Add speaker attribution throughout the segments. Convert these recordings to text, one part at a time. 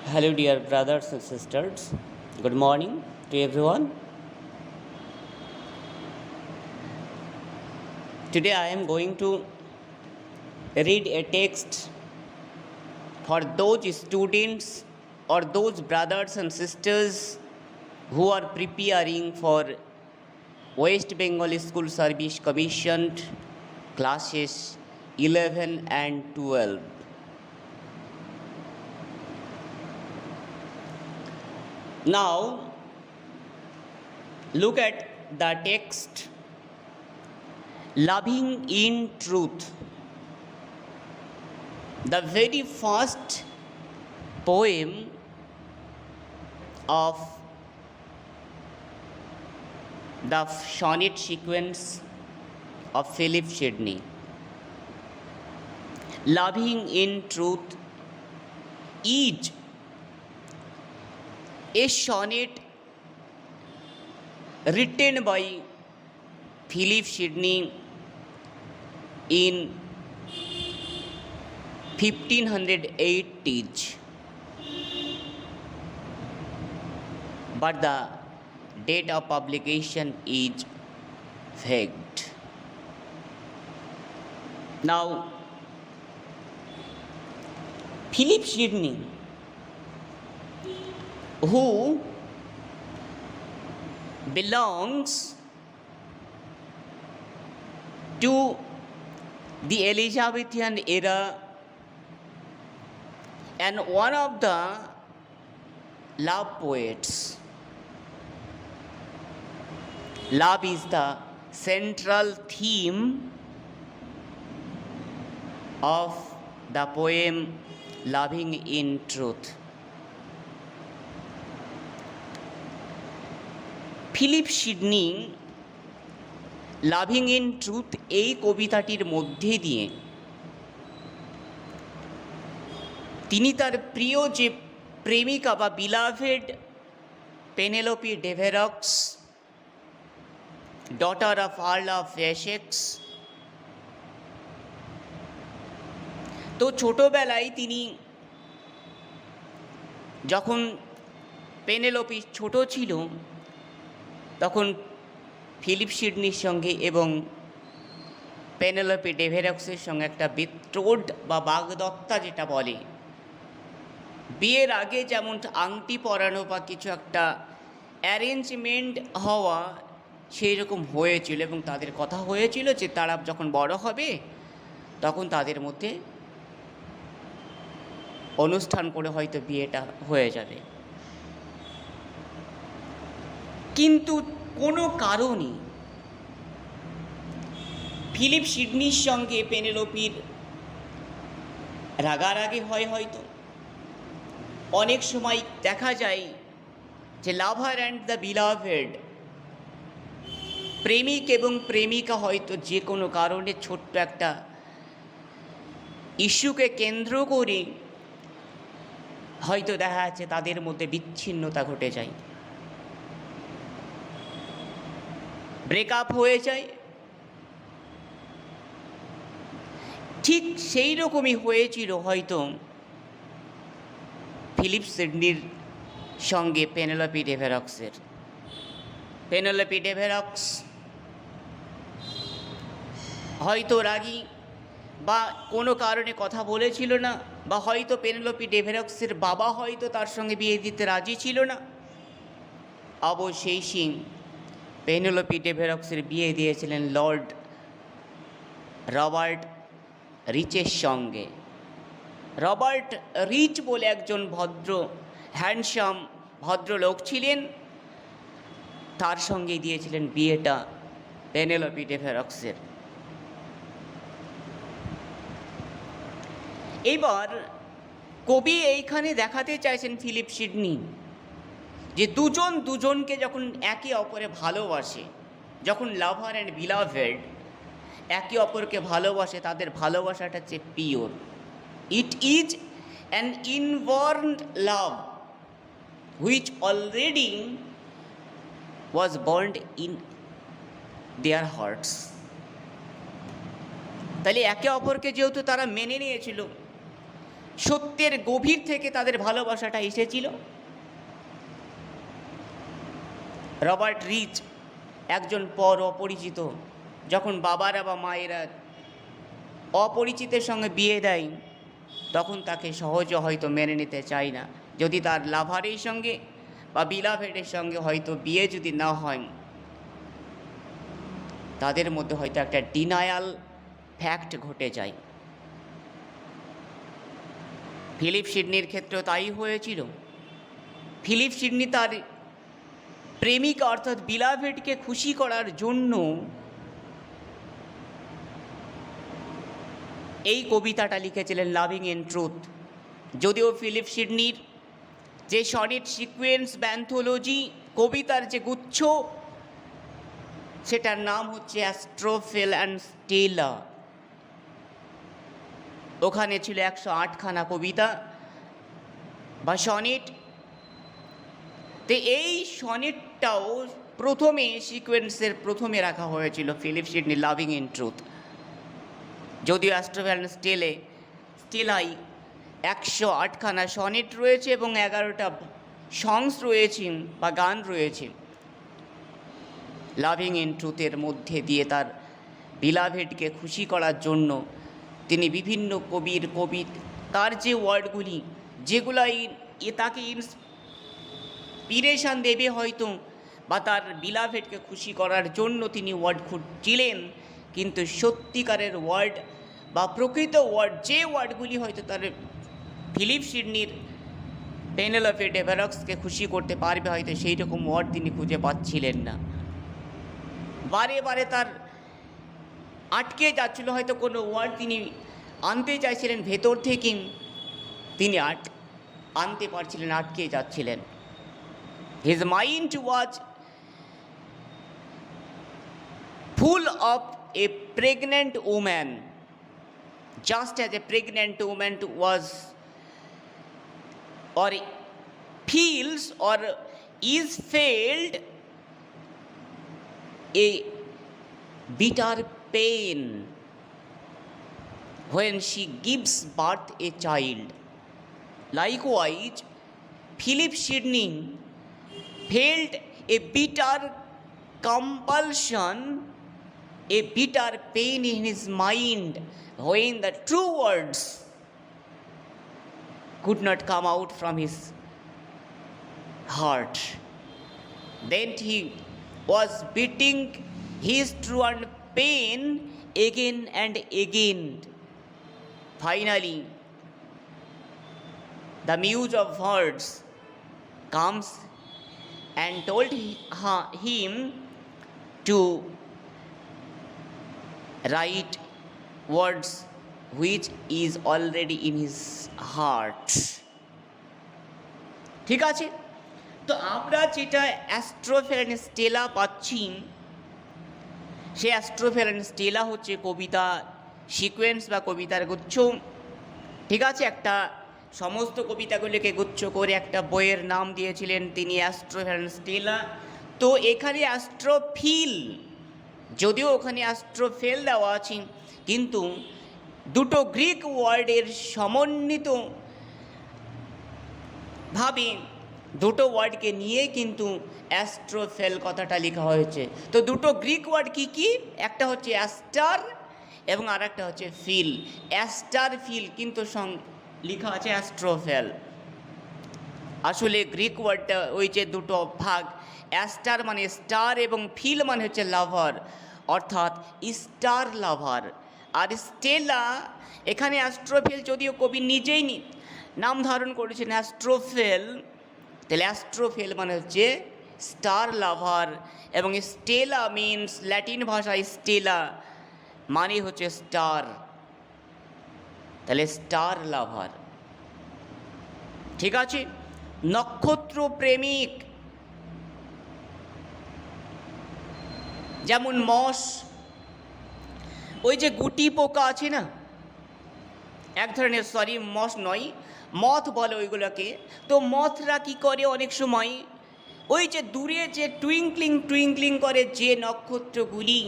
Speaker 1: Hello, dear brothers and sisters. Good morning to everyone. Today, I am going to read a text for those students or those brothers and sisters who are preparing for West Bengal School Service Commissioned classes 11 and 12. Now, look at the text. Loving in truth. The very first poem of the sonnet sequence of Philip Sidney. Loving in truth is a sonnet written by Philip Sidney in 1580s, but the date of publication is vague. Now, Philip Sidney, who belongs to the Elizabethan era and one of the love poets. Love is the central theme of the poem Loving in Truth. Philip Sidney loving in truth এই কবিতাটির মধ্যে দিয়ে তিনি তার প্রিয় যে প্রেমিকা বা beloved Penelope Devereux, daughter of Earl of Essex, তো ছোটোবেলায় তিনি যখন পেনেলোপি ছোট ছিল তখন ফিলিপ সিডনির সঙ্গে এবং পেনেলোপি ডেভেরক্সের সঙ্গে একটা বিট্রোড বা বাগদত্তা যেটা বলে, বিয়ের আগে যেমন আংটি পরানো বা কিছু একটা অ্যারেঞ্জমেন্ট হওয়া সেই রকম হয়েছিল এবং তাদের কথা হয়েছিল যে তারা যখন বড় হবে তখন তাদের মধ্যে অনুষ্ঠান করে হয়তো বিয়েটা হয়ে যাবে। কিন্তু কোনো কারণে ফিলিপ সিডনির সঙ্গে পেনেলোপির রাগারাগি হয় হয়তো। অনেক সময় দেখা যায় যে লাভার অ্যান্ড দ্য বিলাভেড, প্রেমিক এবং প্রেমিকা হয়তো যে কোনো কারণে ছোট্ট একটা ইস্যুকে কেন্দ্র করে হয়তো দেখা যাচ্ছে তাদের মধ্যে বিচ্ছিন্নতা ঘটে যায়, ব্রেকআপ হয়ে যায়। ঠিক সেই রকমই হয়েছিল হয়তো ফিলিপ সিডনির সঙ্গে পেনেলোপি ডেভেরক্সের। পেনেলোপি ডেভেরক্স হয়তো রাগী বা কোনো কারণে কথা বলেছিল না, বা হয়তো পেনেলোপি ডেভেরক্সের বাবা হয়তো তার সঙ্গে বিয়ে দিতে রাজি ছিল না। অবশেষে পেনেলোপি ডেভেরক্সের বিয়ে দিয়েছিলেন লর্ড রবার্ট রিচের সঙ্গে। রবার্ট রিচ বলে একজন ভদ্র হ্যান্ডসাম ভদ্রলোক ছিলেন, তার সঙ্গে দিয়েছিলেন বিয়েটা পেনেলোপি ডেভেরক্সের। এবার কবি এইখানে দেখাতে চাইছেন ফিলিপ সিডনি যে দুজন দুজনকে যখন একে অপরে ভালোবাসে, যখন লাভার অ্যান্ড বিলাভেড একে অপরকে ভালোবাসে, তাদের ভালোবাসাটা হচ্ছে pure. It is an inborn love which already was born in their hearts. তাহলে একে অপরকে যেহেতু তারা মেনে নিয়েছিল, সত্যের গভীর থেকে তাদের ভালোবাসাটা এসেছিল। রবার্ট রিচ, একজন অপরিচিত, যখন বাবারা বা মায়েরা অপরিচিতের সঙ্গে বিয়ে দেয় তখন তাকে সহজে হয়তো মেনে নিতে চায় না। যদি তার লাভারের সঙ্গে বা বিলাভেটের সঙ্গে হয়তো বিয়ে যদি না হয়, তাদের মধ্যে হয়তো একটা ডিনায়াল ফ্যাক্ট ঘটে যায়। ফিলিপ সিডনির ক্ষেত্রেও তাই হয়েছিল। ফিলিপ সিডনি তার প্রেমিকা অর্থাৎ বিলাভেটকে খুশি করার জন্য এই কবিতাটা লিখেছিলেন, লাভিং ইন ট্রুথ। যদিও ফিলিপ সিডনির যে সনেট সিকোয়েন্স বা অ্যান্থোলজি কবিতার যে গুচ্ছ, সেটার নাম হচ্ছে অ্যাস্ট্রোফেল অ্যান্ড স্টেলা। ওখানে ছিল 108খানা কবিতা বা সনেট। তো এই সনেটটাও প্রথমে সিকোয়েন্সের প্রথমে রাখা হয়েছিল Philip Sidney loving in truth. যদিও অ্যাস্ট্রোফেল অ্যান্ড স্টেলাই 108খানা সনেট রয়েছে এবং 11টা সংস রয়েছে বা গান রয়েছে। লাভিং ইন ট্রুথের মধ্যে দিয়ে তার বিলাভেটকে খুশি করার জন্য তিনি বিভিন্ন তার যে ওয়ার্ডগুলি যেগুলাই তাকে ইন্সপিরেশান দেবে হয়তো, বা তার বিলাভেটকে খুশি করার জন্য তিনি ওয়ার্ড খুঁজছিলেন, কিন্তু সত্যিকারের ওয়ার্ড বা প্রকৃত ওয়ার্ড যে ওয়ার্ডগুলি হয়তো তার ফিলিপ সিডনির পেনেলোপে ডেভেরক্সকে খুশি করতে পারবে, হয়তো সেই রকম ওয়ার্ড তিনি খুঁজে পাচ্ছিলেন না। বারে বারে তার আটকে যাচ্ছিল, হয়তো কোনো ওয়ার্ড তিনি আনতে চাইছিলেন ভেতর থেকে, তিনি আনতে পারছিলেন, আটকে যাচ্ছিলেন। His mind was full of a pregnant woman, just as a pregnant woman was or feels or is felt a bitter pain when she gives birth a child. Likewise, Philip Sidney felt a bitter compulsion, a bitter pain in his mind when the true words could not come out from his heart. Then he was beating his true pain again and again. Finally, the muse of words comes and told him to write words which is already in his heart. ঠিক আছে, তো আমরা যেটা Astrophel and Stella পাচ্ছি, সে Astrophel and Stella হচ্ছে কবিতা sequence বা কবিতার গুচ্ছ। ঠিক আছে, একটা সমস্ত কবিতাগুলিকে গুচ্ছ করে একটা বইয়ের নাম দিয়েছিলেন তিনি, অ্যাস্ট্রোফেল অ্যান্ড স্টেলা। তো এখানে অ্যাস্ট্রোফিল, যদিও ওখানে অ্যাস্ট্রোফেল দেওয়া আছে, কিন্তু দুটো গ্রিক ওয়ার্ডের সমন্বিত ভাবে দুটো ওয়ার্ডকে নিয়ে কিন্তু অ্যাস্ট্রোফেল কথাটা লেখা হয়েছে। তো দুটো গ্রিক ওয়ার্ড কি কি? একটা হচ্ছে অ্যাস্টার এবং আর একটা হচ্ছে ফিল। অ্যাস্টার ফিল কিন্তু লেখা আছে অ্যাস্ট্রোফেল। আসলে গ্রিক ওয়ার্ডটা ওই যে দুটো ভাগ, অ্যাস্টার মানে স্টার এবং ফিল মানে হচ্ছে লাভার, অর্থাৎ স্টার লাভার। আর স্টেলা, এখানে অ্যাস্ট্রোফেল যদিও কবি নিজেই নাম ধারণ করেছেন অ্যাস্ট্রোফেল, তাহলে অ্যাস্ট্রোফেল মানে হচ্ছে স্টার লাভার, এবং স্টেলা মিনস ল্যাটিন ভাষায় স্টেলা মানে হচ্ছে স্টার, তাহলে স্টার লাভার। ঠিক আছে, নক্ষত্র প্রেমিক, যেমন মস, ওই যে গুটি পোকা আছে না, এক ধরনের, মস নয়, মথ বলে ওইগুলোকে। তো মথরা কি করে অনেক সময় ওই যে দূরে যে টুইঙ্কলিং টুইঙ্কলিং করে যে নক্ষত্রগুলি,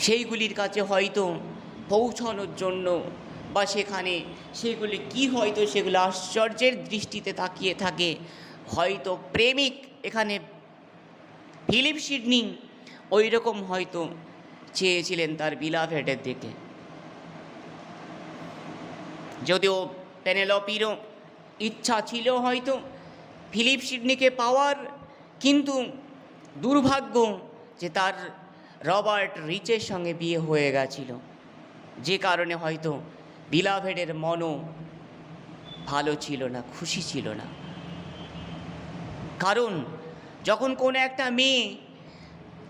Speaker 1: সেইগুলির কাছে হয়তো পৌঁছানোর জন্য বা সেখানে সেগুলি কি হয়তো সেগুলো আশ্চর্যের দৃষ্টিতে তাকিয়ে থাকে। হয়তো প্রেমিক এখানে ফিলিপ সিডনি ওই রকম হয়তো চেয়েছিলেন তার বিলাভেডের দিকে। যদিও পেনেলোপিরও ইচ্ছা ছিল হয়তো ফিলিপ সিডনিকে পাওয়ার, কিন্তু দুর্ভাগ্য যে তার রবার্ট রিচের সঙ্গে বিয়ে হয়ে গেছিল, যে কারণে হয়তো বিলাভেডের মনও ভালো ছিল না, খুশি ছিল না। কারণ যখন কোনো একটা মেয়ে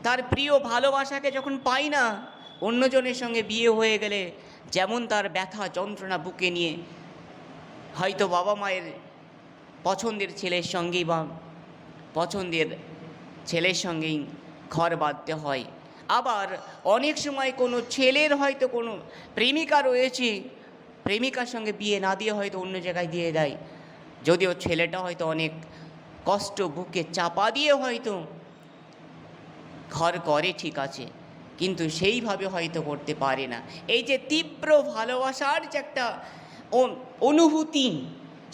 Speaker 1: তার প্রিয় ভালোবাসাকে যখন পায় না, অন্যজনের সঙ্গে বিয়ে হয়ে গেলে যেমন তার ব্যথা যন্ত্রণা বুকে নিয়ে হয়তো বাবা মায়ের পছন্দের ছেলের সঙ্গেই বা পছন্দের ছেলের সঙ্গেই ঘর বাঁধতে হয়। আবার অনেক সময় কোনো ছেলের হয়তো কোনো প্রেমিকা রয়েছে, প্রেমিকার সঙ্গে বিয়ে না দিয়ে হয়তো অন্য জায়গায় দিয়ে দেয়, যদিও ছেলেটা হয়তো অনেক কষ্ট বুকে চাপা দিয়ে হয়তো ঘর করে, ঠিক আছে, কিন্তু সেইভাবে হয়তো করতে পারে না। এই যে তীব্র ভালোবাসার যে একটা অনুভূতি,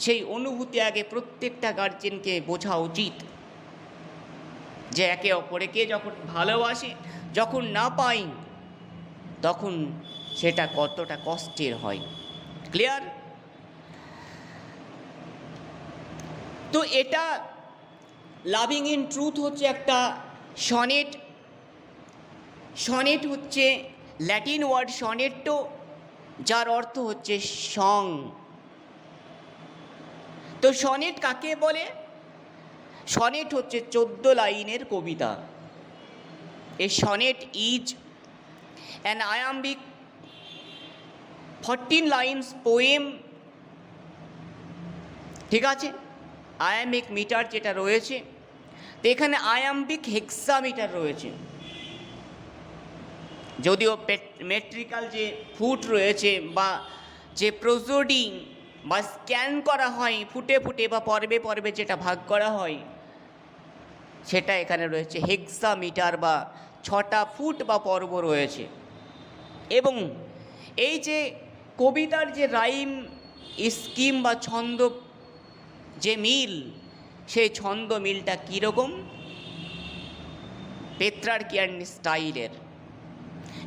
Speaker 1: সেই অনুভূতি আগে প্রত্যেকটা গার্জেনকে বোঝা উচিত যে একে অপরকে যখন ভালোবাসে, যখন না পাই তখন সেটা কতটা কষ্টের হয়। ক্লিয়ার? তো এটা লাভিং ইন ট্রুথ হচ্ছে একটা সনেট। সনেট হচ্ছে ল্যাটিন ওয়ার্ড সনেট্টো, যার অর্থ হচ্ছে সং। তো সনেট কাকে বলে? সনেট হচ্ছে 14 লাইনের কবিতা। A sonnet is an iambic 14 lines poem, ঠিক আছে। আয়াম্বিক মিটার যেটা রয়েছে, তো এখানে আয়াম্বিক হেক্সামিটার রয়েছে। যদিও মেট্রিক্যাল যে ফুট রয়েছে বা যে প্রোসোডিং বা স্ক্যান করা হয় ফুটে ফুটে বা পর্বে পর্বে যেটা ভাগ করা হয়, সেটা এখানে রয়েছে হেক্সামিটার বা 6টা ফুট বা পর্ব রয়েছে। এবং এই যে কবিতার যে রাইম স্কিম বা ছন্দ যে মিল, সেই ছন্দ মিলটা কীরকম? পেত্রার্কিয়ান স্টাইলের।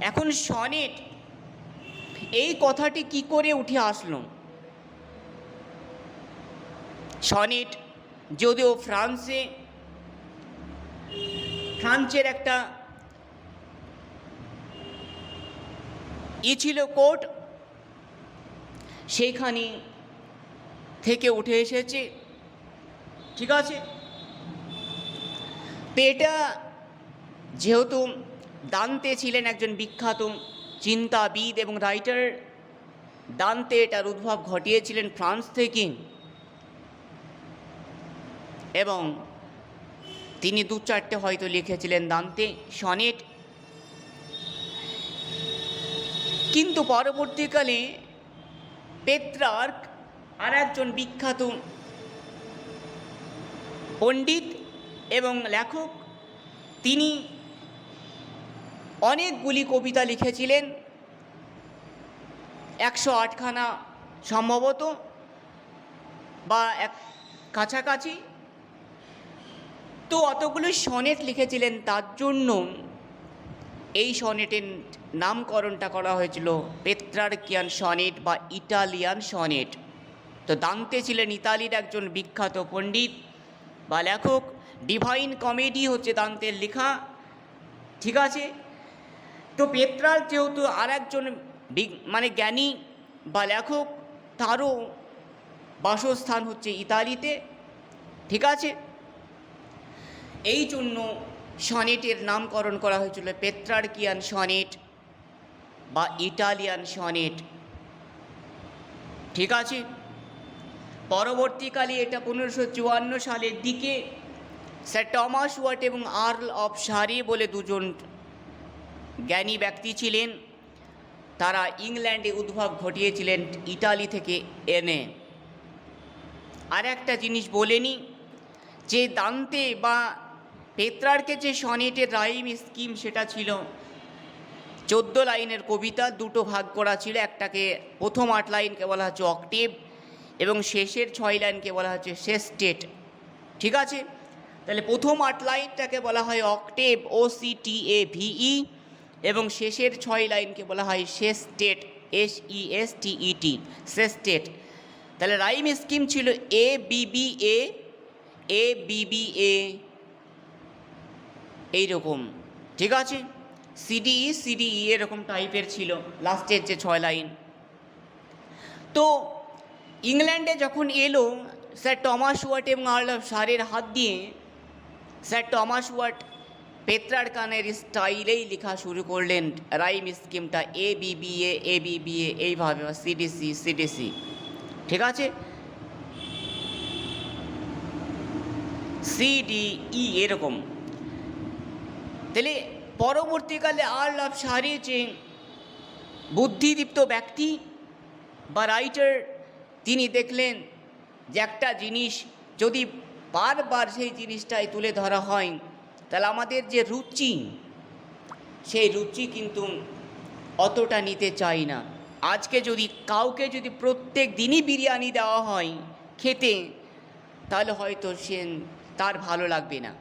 Speaker 1: এখন সনেট এই কথাটি কি করে উঠে আসলো? সনেট যদিও ফ্রান্সের একটা ছিল কোর্ট, সেইখানে থেকে উঠে এসেছে, ঠিক আছে। তো এটা যেহেতু দান্তে ছিলেন একজন বিখ্যাত চিন্তাবিদ এবং রাইটার, দান্তে এটার উদ্ভব ঘটিয়েছিলেন ফ্রান্স থেকে, এবং তিনি 2-4টে হয়তো লিখেছিলেন দান্তে সনেট। কিন্তু পরবর্তীকালে পেত্রার্ক আর একজন বিখ্যাত পণ্ডিত এবং লেখক, তিনি অনেকগুলি কবিতা লিখেছিলেন, 108খানা সম্ভবত বা কাছাকাছি। তো অতগুলো সনেট লিখেছিলেন, তার জন্য এই সনেটের নামকরণটা করা হয়েছিল পেত্রার্কিয়ান সনেট বা ইটালিয়ান সনেট। তো দান্তে ছিলেন ইতালির একজন বিখ্যাত পণ্ডিত বা লেখক। ডিভাইন কমেডি হচ্ছে দান্তের লেখা, ঠিক আছে। তো পেত্রার্ক যেহেতু আর একজন জ্ঞানী বা লেখক, তারও বাসস্থান হচ্ছে ইতালিতে, ঠিক আছে। এই জন্য সনেটের নামকরণ করা হয়েছিল পেত্রার্কিয়ান সনেট বা ইটালিয়ান সনেট, ঠিক আছে। পরবর্তীকালে এটা 1554 সালের দিকে স্যার টমাস ওয়াট এবং আর্ল অফ সারে বলে দুজন জ্ঞানী ব্যক্তি ছিলেন, তারা ইংল্যান্ডে উদ্ভব ঘটিয়েছিলেন ইটালি থেকে এনে। আর একটা জিনিস বলেনি, যে দান্তে বা পেত্রার্কের যে সনেটের রাইম স্কিম, সেটা ছিল 14 লাইনের কবিতা, দুটো ভাগ করা ছিল, একটাকে প্রথম 8 লাইনকে বলা হচ্ছে অক্টেভ এবং শেষের 6 লাইনকে বলা হচ্ছে সেস্টেট। ঠিক আছে, তাহলে প্রথম 8 লাইনটাকে বলা হয় অক্টেভ, OCTAVE, এবং শেষের 6 লাইনকে বলা হয় সেস্টেট, SESTET, সেস্টেট। তাহলে রাইম স্কিম ছিল ABBA ABBA এইরকম, ঠিক আছে, CDE এরকম টাইপের ছিল লাস্টের যে 6 লাইন। তো ইংল্যান্ডে যখন এলো স্যার টমাস ওয়াট এবং আর্ল অফ সারের হাত দিয়ে, স্যার টমাস ওয়াট পেত্রার্কানের স্টাইলেই লেখা শুরু করলেন রাইম স্কিমটা, ABBA ABBA এইভাবে, CDC, ঠিক আছে, CDE এরকম। তাহলে পরবর্তীকালে আর্ল অফ সারে যে বুদ্ধিদীপ্ত ব্যক্তি বা রাইটার, তিনি দেখলেন যে একটা জিনিস যদি বারবার সেই জিনিসটাই তুলে ধরা হয়, তাহলে আমাদের যে রুচি, সেই রুচি কিন্তু অতটা নিতে চাই না। আজকে যদি কাউকে যদি প্রত্যেক দিনই বিরিয়ানি দেওয়া হয় খেতে, তাহলে হয়তো তার ভালো লাগবে না,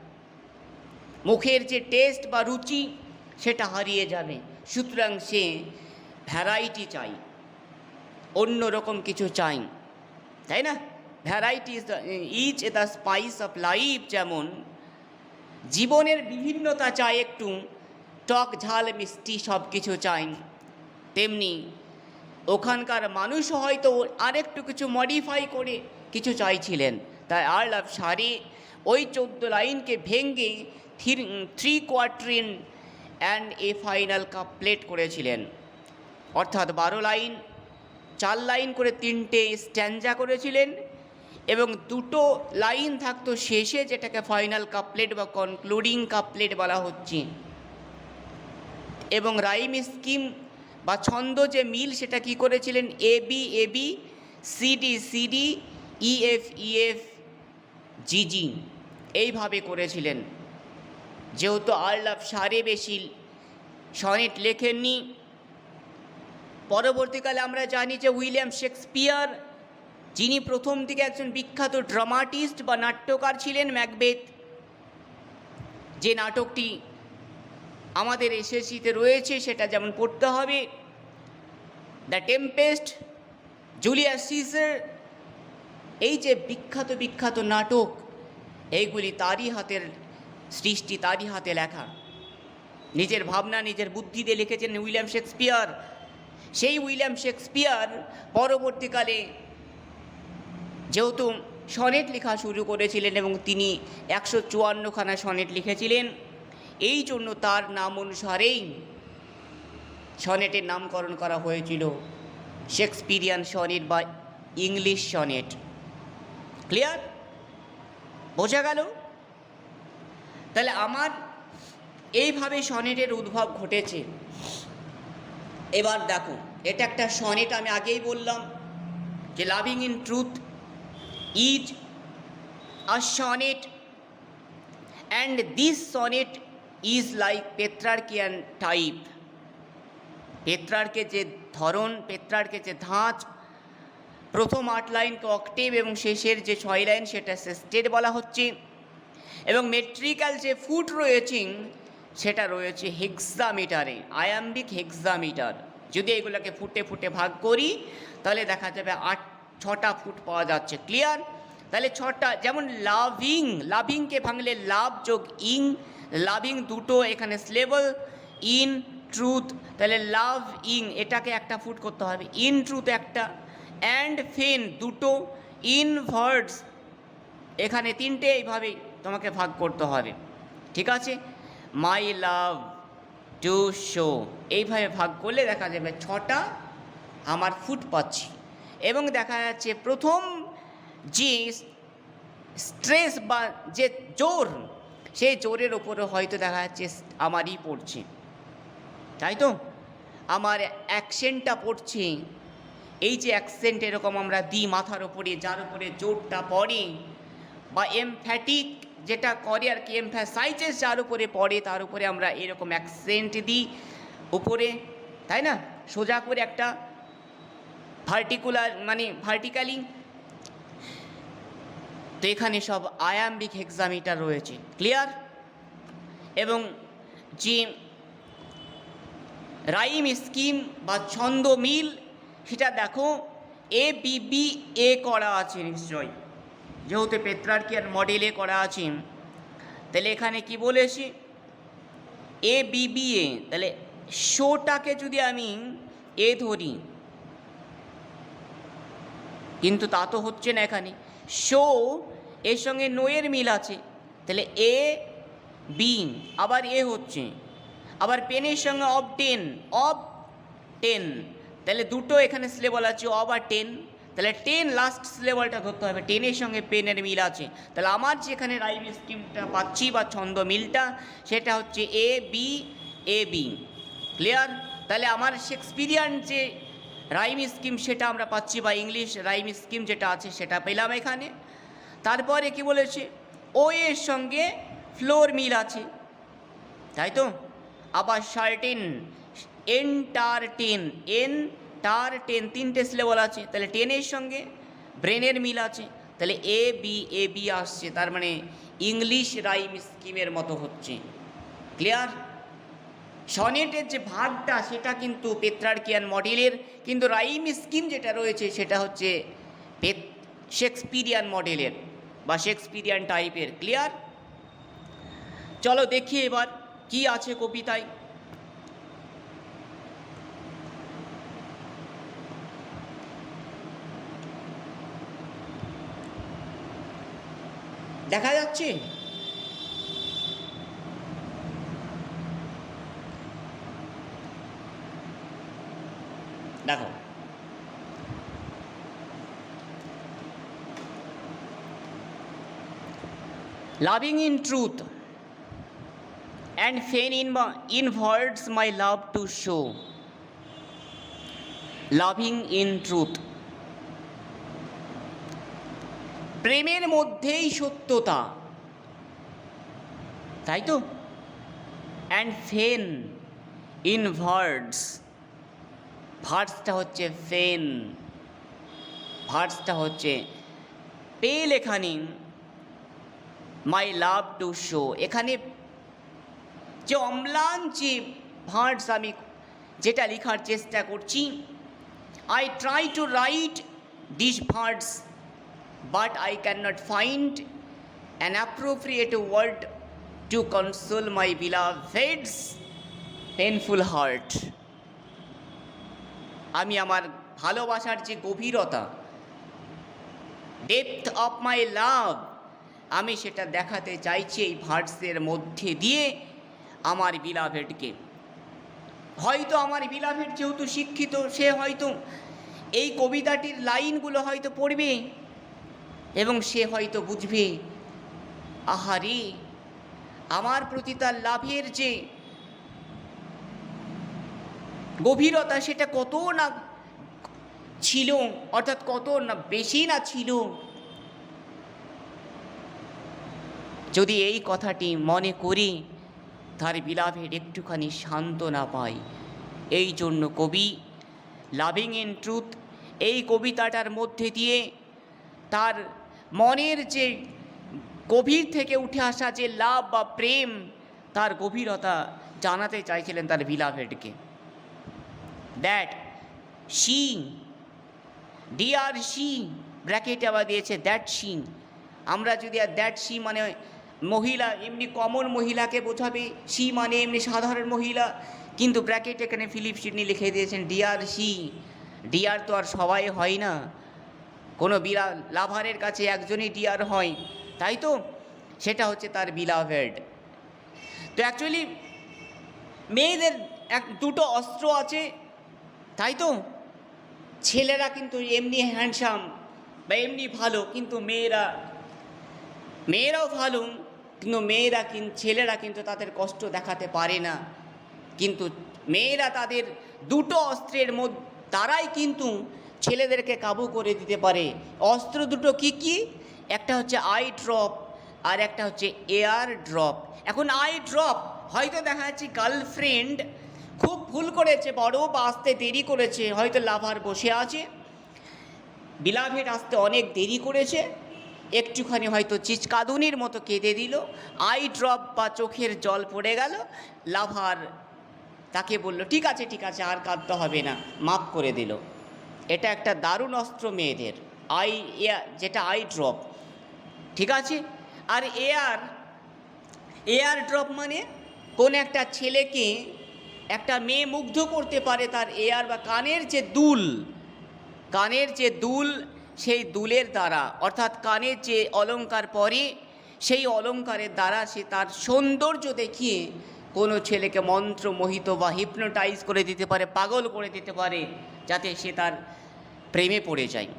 Speaker 1: মুখের যে টেস্ট বা রুচি সেটা হারিয়ে যাবে। সুতরাং সে ভ্যারাইটি চাই, অন্য রকম কিছু চাই, তাই না? Variety is the spice of life, যেমন জীবনের বিভিন্নতা চাই, একটু টক ঝাল মিষ্টি সব কিছু চাই, তেমনি ওখানকার মানুষও হয়তো আরেকটু কিছু মডিফাই করে কিছু চাইছিলেন। তাই আর্ল অফ সারে ওই 14 লাইনকে ভেঙে 3 কোয়াট্রিন অ্যান্ড এ ফাইনাল কাপলেট করেছিলেন, অর্থাৎ 12 লাইন, 4 লাইন করে 3টে স্ট্যাঞ্জা করেছিলেন, এবং 2টো লাইন থাকতো শেষে, যেটাকে ফাইনাল কাপলেট বা কনক্লুডিং কাপলেট বলা হচ্ছে। এবং রাইম স্কিম বা ছন্দ যে মিল, সেটা কি করেছিলেন, ABAB CD EF GG এইভাবে করেছিলেন। যেহেতু আর্ল অফ সারে বেশি সনেট লেখেননি, পরবর্তীকালে আমরা জানি যে উইলিয়াম শেক্সপিয়ার, যিনি প্রথম দিকে একজন বিখ্যাত ড্রামাটিস্ট বা নাট্যকার ছিলেন, ম্যাকবেথ, যে নাটকটি আমাদের SSCতে রয়েছে, সেটা যেমন পড়তে হবে, দ্য টেম্পেস্ট, জুলিয়াস সিজার, এই যে বিখ্যাত নাটক, এইগুলি তারই হাতের সৃষ্টি, তারই হাতে লেখা, নিজের ভাবনা নিজের বুদ্ধি দিয়ে লিখেছেন উইলিয়াম শেক্সপিয়ার। সেই উইলিয়াম শেক্সপিয়ার পরবর্তীকালে যেহেতু সনেট লেখা শুরু করেছিলেন, এবং তিনি 154খানা সনেট লিখেছিলেন, এই জন্য তার নাম অনুসারেই সনেটের নামকরণ করা হয়েছিল শেক্সপিরিয়ান সনেট বা ইংলিশ সনেট। ক্লিয়ার? বোঝা গেল? তাহলে আমার এইভাবে সনেটের উদ্ভব ঘটেছে। এবার দেখো, এটা একটা সনেট, আমি আগেই বললাম যে loving in truth is a sonnet, and this sonnet is like Petrarchan type. পেত্রার্কের যে ধরন, পেত্রার্কের যে ধাঁচ, প্রথম 8 লাইনকে অক্টেভ এবং শেষের যে 6 লাইন সেটা সেস্টেট বলা হচ্ছে, এবং মেট্রিক্যাল যে ফুট রয়েছে সেটা রয়েছে হেক্সামিটারে, আয়াম্বিক হেক্সামিটার। যদি এগুলোকে ফুটে ভাগ করি, তাহলে দেখা যাবে 6টা ফুট পাওয়া যাচ্ছে। ক্লিয়ার? তাহলে 6টা, যেমন লাভিংকে ভাঙলে লাভ যোগ ইং, লাভিং দুটো, এখানে সিলেবল, ইন ট্রুথ, তাহলে লাভ ইং, এটাকে একটা ফুট করতে হবে, ইন ট্রুথ একটা, অ্যান্ড ফেন দুটো, ইন ভার্ডস এখানে 3টে, এইভাবেই তোমাকে ভাগ করতে হবে। ঠিক আছে? মাই লাভ টু শো, এইভাবে ভাগ করলে দেখা যাবে 6টা আমার ফুট পাচ্ছি। এবং দেখা যাচ্ছে প্রথম যে স্ট্রেস বা যে জোর, সেই জোরের ওপরে হয়তো দেখা যাচ্ছে আমারই পড়ছে, তাই তো? আমার অ্যাকসেন্টটা পড়ছে, এই যে অ্যাকসেন্ট এরকম আমরা দিই মাথার ওপরে, যার উপরে জোরটা পড়ে, বা এমফ্যাটিক যেটা করে আর কি, এমফ্যাসাইজেস যার উপরে পড়ে তার উপরে আমরা এরকম অ্যাকসেন্ট দিই, উপরে, তাই না, সোজা করে একটা ভার্টিকুলার মানে ভার্টিক্যালি। তো এখানে সব আয়াম্বিক হেক্সামিটার রয়েছে, ক্লিয়ার। এবং যে রাইম স্কিম বা ছন্দ মিল সেটা দেখো ABBA করা আছে নিশ্চয়, যেহেতু পেত্রার্কিয়ান মডেলে করা আছে। তাহলে এখানে কি বলেছি, ABBA, তাহলে শোটাকে যদি আমি এ ধরি, কিন্তু তা তো হচ্ছে না, এখানে শো এর সঙ্গে নোয়ের মিল আছে, তাহলে এ বি, আবার এ হচ্ছে, আবার পেনের সঙ্গে অব টেন, তাহলে দুটো এখানে সিলেবল আছে অব আর টেন, তাহলে 10 লাস্ট সিলেবলটা ধরতে হবে, 10-এর সঙ্গে পেনের মিল আছে। তাহলে আমার যেখানে রাইম স্কিমটা পাচ্ছি বা ছন্দ মিলটা সেটা হচ্ছে ABAB, ক্লিয়ার। তাহলে আমার শেক্সপিরিয়ান যে রাইম স্কিম সেটা আমরা পাচ্ছি, বা ইংলিশ রাইম স্কিম যেটা আছে সেটা পেলাম এখানে। তারপরে কি বলেছে, ও এর সঙ্গে ফ্লোর মিল আছে, তাই তো। আবার শার্টেন, এন্টার টেন, 3টে সিলেবল আছে, তাহলে 10-এর সঙ্গে ব্রেনের মিল আছে, তাহলে ABAB আসছে, তার মানে ইংলিশ রাইম স্কিমের মতো হচ্ছে, ক্লিয়ার। সনেটের যে ভাগটা সেটা কিন্তু পেত্রার্কিয়ান মডেলের, কিন্তু রাইম স্কিম যেটা রয়েছে সেটা হচ্ছে শেক্সপিরিয়ান মডেলের বা শেক্সপিরিয়ান টাইপের, ক্লিয়ার। চলো দেখি এবার কি আছে কবিতায়। দেখা যাচ্ছে, দেখো loving in truth and fain inverts my love to show, loving in truth, প্রেমের মধ্যেই সত্যতা, তাই তো। অ্যান্ড ফেন ইনভার্টস, ভার্সটা হচ্ছে ফেন, ভার্সটা হচ্ছে পেল, এখানে মাই লাভ টু শো, এখানে যে অম্লান যে ভার্স আমি যেটা লেখার চেষ্টা করছি, I try to write this verse but I can not find an appropriate word to console my beloved's painful heart. আমি আমার ভালোবাসার যে গভীরতা, ডেপথ অফ মাই লাভ, আমি সেটা দেখাতে চাইছি এই ভার্সের মধ্যে দিয়ে আমার বিলাভেডকে। হয়তো আমার বিলাভেড যেহেতু শিক্ষিত, সে হয়তো এই কবিতাটির লাইনগুলো হয়তো পড়বে এবং সে হয়তো বুঝবে, আহারে আমার প্রতি তার লাভের যে গভীরতা সেটা কত না ছিল, অর্থাৎ কত না বেশি না ছিল। যদি এই কথাটি মনে করি তার বিলাভেড একটুখানি সান্ত্বনা পায়। এই জন্য কবি লাভিং ইন ট্রুথ এই কবিতাটার মধ্যে দিয়ে তার মনের যে গভীর থেকে উঠে আসা যে লাভ বা প্রেম, তার গভীরতা জানাতে চাইছিলেন তার বিলাভেডকে। দ্যাট শি, ডিয়ার শি, ব্র্যাকেটে আবার দিয়েছে দ্যাট শি। আমরা যদি আর দ্যাট শি মানে মহিলা, এমনি কমন মহিলাকে বোঝাবে, শি মানে এমনি সাধারণ মহিলা, কিন্তু ব্র্যাকেট এখানে ফিলিপ সিডনি লিখে দিয়েছেন ডিয়ার শি। ডিয়ার তো আর সবাই হয় না, কোনো লাভারের কাছে একজনই ডিয়ার হয়, তাই তো। সেটা হচ্ছে তার বিলাভেড। তো অ্যাকচুয়ালি মেয়েদের দুটো অস্ত্র আছে, তাই তো। ছেলেরা কিন্তু এমনি হ্যান্ডসাম বা এমনি ভালো, কিন্তু মেয়েরাও ভালো, কিন্তু ছেলেরা কিন্তু তাদের কষ্ট দেখাতে পারে না, কিন্তু মেয়েরা তাদের দুটো অস্ত্রের দ্বারাই কিন্তু ছেলেদেরকে কাবু করে দিতে পারে। অস্ত্র দুটো কি কি? একটা হচ্ছে আই ড্রপ আর একটা হচ্ছে এয়ার ড্রপ। এখন আই ড্রপ হয়তো দেখা যাচ্ছে গার্লফ্রেন্ড খুব ভুল করেছে, বড় বা আসতে দেরি করেছে, হয়তো লাভার বসে আছে, বিলাভেড আসতে অনেক দেরি করেছে, একটুখানি হয়তো চিচকাদুনির মতো কেঁদে দিল, আই ড্রপ বা চোখের জল পড়ে গেল, লাভার তাকে বলল ঠিক আছে ঠিক আছে আর কাঁদতে হবে না, মাফ করে দিল। এটা একটা দারুণ অস্ত্র মেয়েদের, যেটা আই ড্রপ, ঠিক আছে। আর এয়ার ড্রপ মানে কোন একটা ছেলেকে একটা মেয়ে মুগ্ধ করতে পারে তার এয়ার বা কানের যে দুল সেই দুলের দ্বারা, অর্থাৎ কানের যে অলংকার পরে সেই অলংকারের দ্বারা সে তার সৌন্দর্য দেখিয়ে কোনো ছেলেকে মন্ত্রমোহিত বা হিপনোটাইজ করে দিতে পারে, পাগল করে দিতে পারে, যাতে সে তার প্রেমে পড়ে যায়।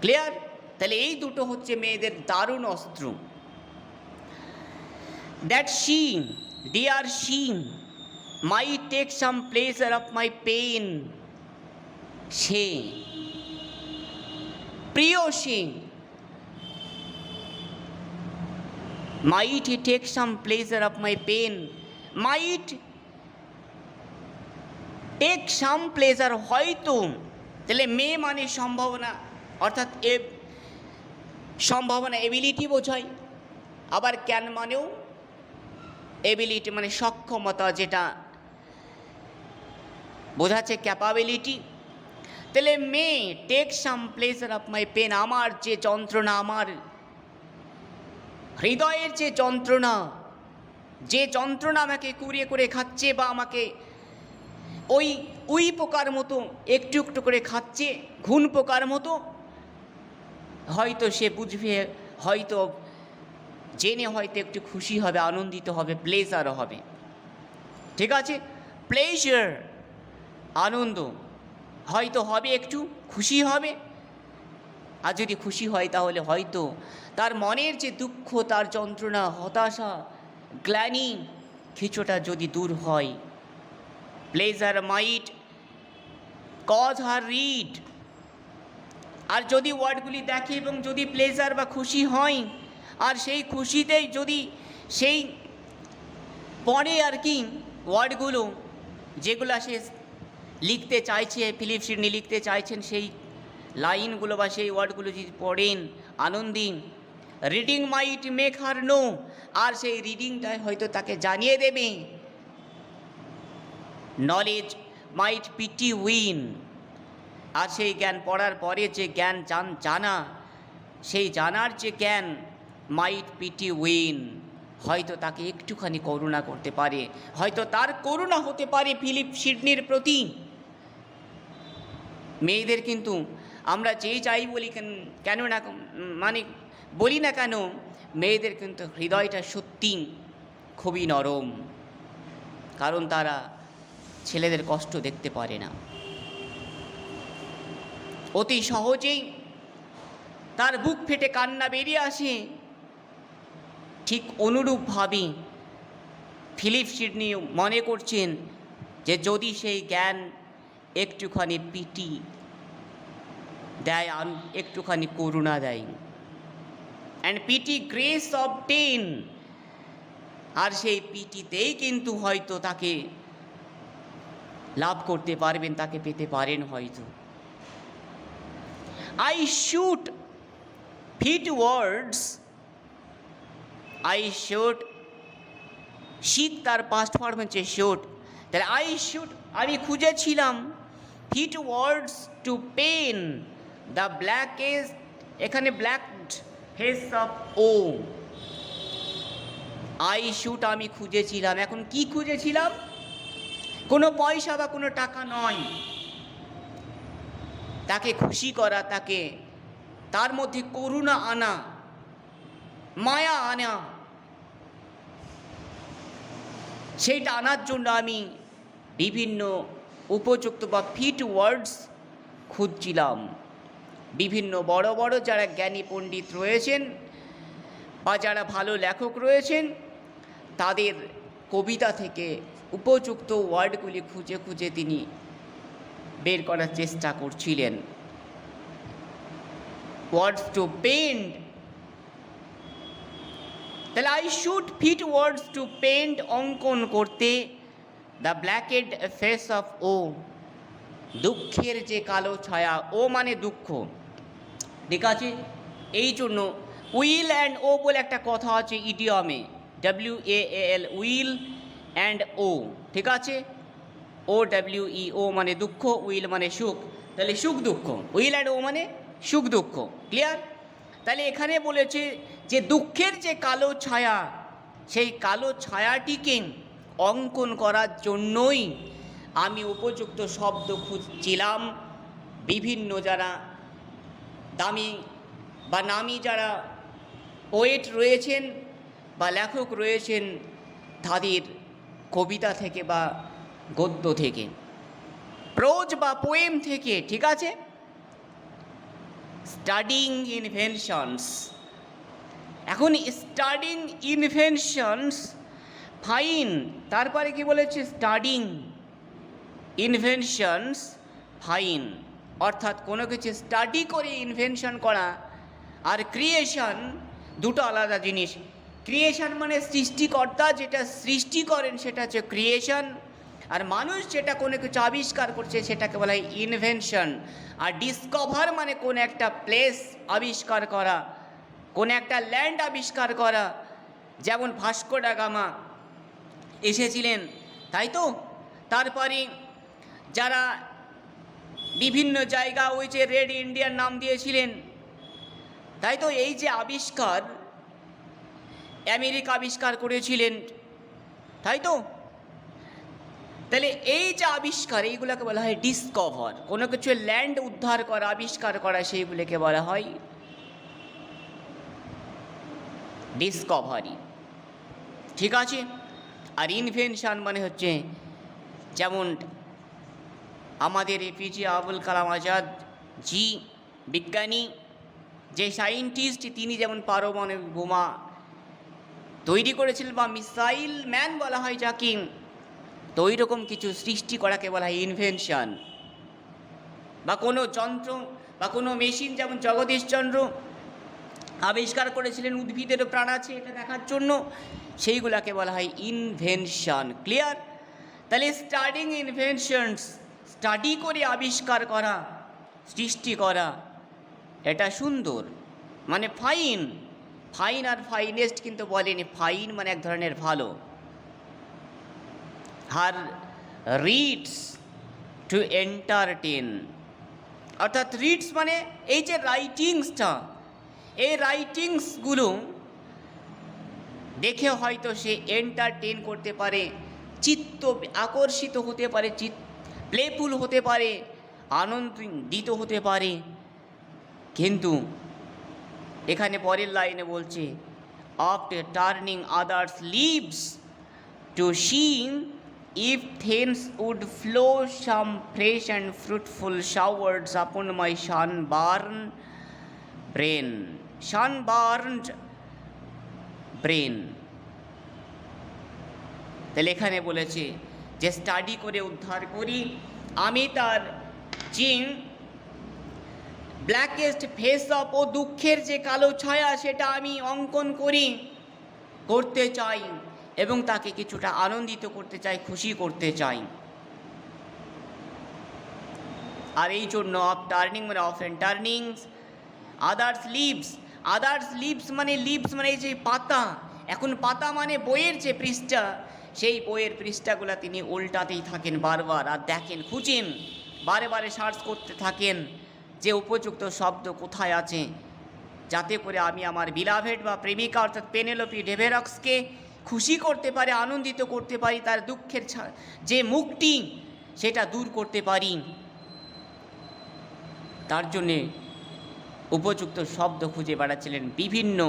Speaker 1: ক্লিয়ার? তাহলে এই দুটো হচ্ছে মেয়েদের দারুণ অস্ত্র। That she, dear she, might take some pleasure of my pain, সে, প্রিয় সে, might he take some pleasure of my pain, might take some pleasure, হয়তো, তাহলে মে মানে সম্ভাবনা, অর্থাৎ সম্ভাবনা এবিলিটি বোঝায়, আবার ক্যান মানেও এবিলিটি মানে সক্ষমতা, যেটা বোঝাচ্ছে ক্যাপাবিলিটি। তাহলে may take some pleasure of my pain, আমার যে যন্ত্রণা, আমার হৃদয়ের যে যন্ত্রণা আমাকে কুড়িয়ে করে খাচ্ছে বা আমাকে উই পোকার মতো একটু একটু করে খাচ্ছে, ঘুণ পোকার মতো, হয়তো সে বুঝবে, হয়তো জেনে হয়তো একটু খুশি হবে, আনন্দিত হবে, প্লেজারও হবে, ঠিক আছে। প্লেজার আনন্দ হয়তো হবে, একটু খুশি হবে, আর যদি খুশি হয় তাহলে হয়তো তার মনের যে দুঃখ, তার যন্ত্রণা, হতাশা, গ্লানি কিছুটা যদি দূর হয়। প্লেজার মাইট কজ হার রিড, আর যদি ওয়ার্ডগুলি দেখে এবং যদি প্লেজার বা খুশি হয়, আর সেই খুশিতেই যদি সেই পরে আর কি ওয়ার্ডগুলো যেগুলো সে লিখতে চাইছে, ফিলিপ সিডনি লিখতে চাইছেন, সেই লাইনগুলো বা সেই ওয়ার্ডগুলো যদি পড়েন আনন্দিন, রিডিং মাইট মেক হার নো, আর সেই রিডিংটাই হয়তো তাকে জানিয়ে দেবে। নলেজ মাইট পিটি উইন, আর সেই জ্ঞান পড়ার পরে যে জ্ঞান জানা, সেই জানার যে জ্ঞান মাইট পিটি উইন, হয়তো তাকে একটুখানি করুণা করতে পারে, হয়তো তার করুণা হতে পারে ফিলিপ সিডনির প্রতি। মেয়েদের কিন্তু আমরা যেই চাই বলি কেন না, মানে বলি না কেন, মেয়েদের কিন্তু হৃদয়টা সত্যি খুবই নরম, কারণ তারা ছেলেদের কষ্ট দেখতে পারে না, অতি সহজেই তার বুক ফেটে কান্না বেরিয়ে আসে। ঠিক অনুরূপভাবে ফিলিপ সিডনি মনে করছেন যে যদি সেই জ্ঞান একটুখানি পিটি দেয়, একটুখানি করুণা দেয়, অ্যান্ড পিটি গ্রেস অবটেন, আর সেই পিটিতেই কিন্তু হয়তো তাকে লাভ করতে পারবেন, তাকে পেতে পারেন হয়তো। I should fit words, I should, shall তার পাস্ট ফর্ম হচ্ছে শুড, তাহলে আই শুড আমি খুঁজেছিলাম, fit words to pen the blackest, এখানে black face of woe, I should আমি খুঁজেছিলাম, এখন কি খুঁজেছিলাম? কোনো পয়সা বা কোনো টাকা নয়, তাকে খুশি করা, তাকে তার মধ্যে করুণা আনা, মায়া আনা, সেইটা আনার জন্য আমি বিভিন্ন উপযুক্ত বা ফিট ওয়ার্ডস খুঁজছিলাম। বিভিন্ন বড় বড় যারা জ্ঞানী পণ্ডিত রয়েছেন বা যারা ভালো লেখক রয়েছেন, তাদের কবিতা থেকে উপযুক্ত ওয়ার্ডগুলি খুঁজে খুঁজে তিনি বের করার চেষ্টা করছিলেন। ওয়ার্ডস টু পেন্ট, তাহলে I should fit words to paint অঙ্কন করতে the blacked face of woe, দুঃখের যে কালো ছায়া, ও মানে দুঃখ, ঠিক আছে। এই জন্য উইল অ্যান্ড ও বলে একটা কথা আছে ইডিয়মে, WAAL, উইল অ্যান্ড ও, ঠিক আছে। OWE, ও মানে দুঃখ, উইল মানে সুখ, তাহলে সুখ দুঃখ, উইল অ্যান্ড ও মানে সুখ দুঃখ, ক্লিয়ার। তাহলে এখানে বলেছে যে দুঃখের যে কালো ছায়া, সেই কালো ছায়াটিকে অঙ্কন করার জন্যই আমি উপযুক্ত শব্দ খুঁজছিলাম। বিভিন্ন যারা দামি বা নামী যারা পোয়েট রয়েছেন বা লেখক রয়েছেন, তাদের কবিতা থেকে বা গদ্য থেকে, প্রোজ বা পোয়েম থেকে, ঠিক আছে। স্টাডিং ইনভেনশনস, এখন স্টাডিং ইনভেনশনস ফাইন, তারপরে কি বলেছে, স্টাডিং ইনভেনশনস ফাইন, অর্থাৎ কোনো কিছু স্টাডি করে ইনভেনশন করা আর ক্রিয়েশন দুটো আলাদা জিনিস। ক্রিয়েশন মানে সৃষ্টিকর্তা যেটা সৃষ্টি করেন সেটা হচ্ছে ক্রিয়েশন, আর মানুষ যেটা কোনো কিছু আবিষ্কার করছে সেটাকে বলা হয় ইনভেনশন। আর ডিসকভার মানে কোন একটা প্লেস আবিষ্কার করা, কোন একটা ল্যান্ড আবিষ্কার করা, যেমন ভাস্কো ডা গামা এসেছিলেন, তাই তো। তারপরে যারা বিভিন্ন জায়গা, ওই যে রেড ইন্ডিয়ান নাম দিয়েছিলেন, তাই তো। এই যে আবিষ্কার আমেরিকা আবিষ্কার করেছিলেন, তাই তো। তাহলে এই যে আবিষ্কার, এইগুলোকে বলা হয় ডিসকভার, কোনো কিছু ল্যান্ড উদ্ধার করা, আবিষ্কার করা, সেইগুলোকে বলা হয় ডিসকভারি, ঠিক আছে। আর ইনভেনশন মানে হচ্ছে, যেমন আমাদের APJ আবুল কালাম আজাদ জি বিজ্ঞানী, যে সায়েন্টিস্ট, তিনি যেমন পারমাণবিক বোমা তৈরি করেছিলেন বা মিসাইল ম্যান বলা হয় যাকে, তো ওই রকম কিছু সৃষ্টি করাকে বলা হয় ইনভেনশন। বা কোনো যন্ত্র বা কোনো মেশিন, যেমন জগদীশচন্দ্র আবিষ্কার করেছিলেন উদ্ভিদেরও প্রাণ আছে এটা দেখার জন্য, সেইগুলাকে বলা হয় ইনভেনশন, ক্লিয়ার। তাহলে স্টাডিং ইনভেনশনস, স্টাডি করে আবিষ্কার করা, সৃষ্টি করা, এটা সুন্দর, মানে ফাইন। ফাইন আর ফাইনেস্ট কিন্তু বলেনি, ফাইন মানে এক ধরনের ভালো। হার রিডস টু এন্টারটেন, অর্থাৎ রিডস মানে এই যে রাইটিংসটা, এই রাইটিংসগুলো দেখে হয়তো সে এন্টারটেন করতে পারে, চিত্ত আকর্ষিত হতে পারে, প্লেফুল হতে পারে, আনন্দিত হতে পারে। কিন্তু এখানে পরের লাইনে বলছে, after turning others' leaves to seen if thence would flow some fresh and fruitful showers upon my sunburned brain, sunburned brain। তাহলে এখানে বলেছে যে স্টাডি করে উদ্ধার করি আমি তার যে ব্ল্যাকেস্ট ফেস অফ, ও দুঃখের যে কালো ছায়া, সেটা আমি অঙ্কন করি, করতে চাই, এবং তাকে কিছুটা আনন্দিত করতে চাই, খুশি করতে চাই। আর এই জন্য অফ টার্নিং মানে oft and turnings, others leaves, others leaves মানে লিভস মানে এই যে পাতা, এখন পাতা মানে বইয়ের যে পৃষ্ঠা, সেই বইয়ের পৃষ্ঠাগুলো তিনি উল্টাতেই থাকেন বারবার, আর দেখেন, খুঁজেন, বারে বারে সার্চ করতে থাকেন যে উপযুক্ত শব্দ কোথায় আছে, যাতে করে আমি আমার বিলাভেড বা প্রেমিকা অর্থাৎ পেনেলোপি ডেভেরক্সকে খুশি করতে পারি, আনন্দিত করতে পারি, তার দুঃখের যে মুখটি সেটা দূর করতে পারি। তার জন্যে উপযুক্ত শব্দ খুঁজে বেড়াচ্ছিলেন। বিভিন্ন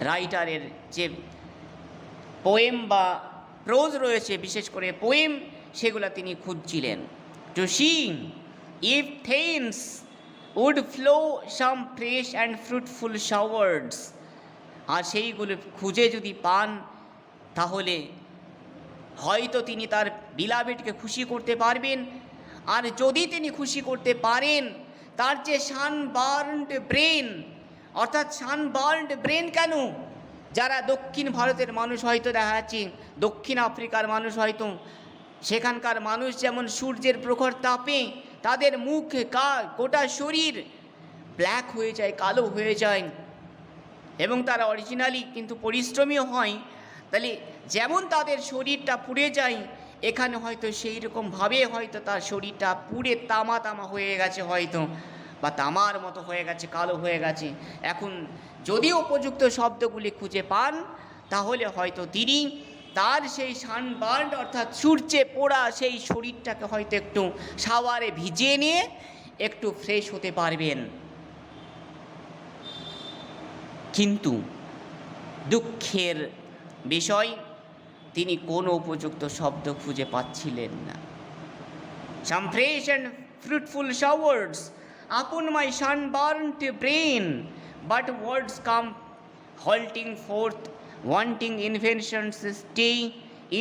Speaker 1: রাইটারের যে পোয়েম বা প্রোজ রয়েছে, বিশেষ করে পোয়েম, সেগুলো তিনি খুঁজছিলেন। To see if thence would flow some fresh and fruitful showers, আর সেইগুলো খুঁজে যদি পান, তাহলে হয়তো তিনি তার বিলাভেডকে খুশি করতে পারবেন। আর যদি তিনি খুশি করতে পারেন, তার যে সানবার্নড ব্রেন, অর্থাৎ সানবার্নড ব্রেন কেন, যারা দক্ষিণ ভারতের মানুষ হয়তো দেখা যাচ্ছে, দক্ষিণ আফ্রিকার মানুষ হয়তো, সেখানকার মানুষ যেমন সূর্যের প্রখর তাপে তাদের মুখ গোটা শরীর ব্ল্যাক হয়ে যায়, কালো হয়ে যায়, এবং তারা অরিজিনালি কিন্তু পরিশ্রমীও হয়, তাহলে যেমন তাদের শরীরটা পুড়ে যায়, এখানে হয়তো সেই রকমভাবে হয়তো তার শরীরটা পুড়ে তামা তামা হয়ে গেছে হয়তো, বা তামার মতো হয়ে গেছে, কালো হয়ে গেছে। এখন যদি উপযুক্ত শব্দগুলি খুঁজে পান, তাহলে হয়তো তিনি তার সেই সানবার্ন অর্থাৎ সূর্যে পোড়া সেই শরীরটাকে হয়তো একটু শাওয়ারে ভিজিয়ে নিয়ে একটু ফ্রেশ হতে পারবেন। কিন্তু দুঃখের বিষয়, তিনি কোনো উপযুক্ত শব্দ খুঁজে পাচ্ছিলেন না। Some fresh and fruitful showers upon my sunburnt brain, but words come halting forth, wanting invention's stay,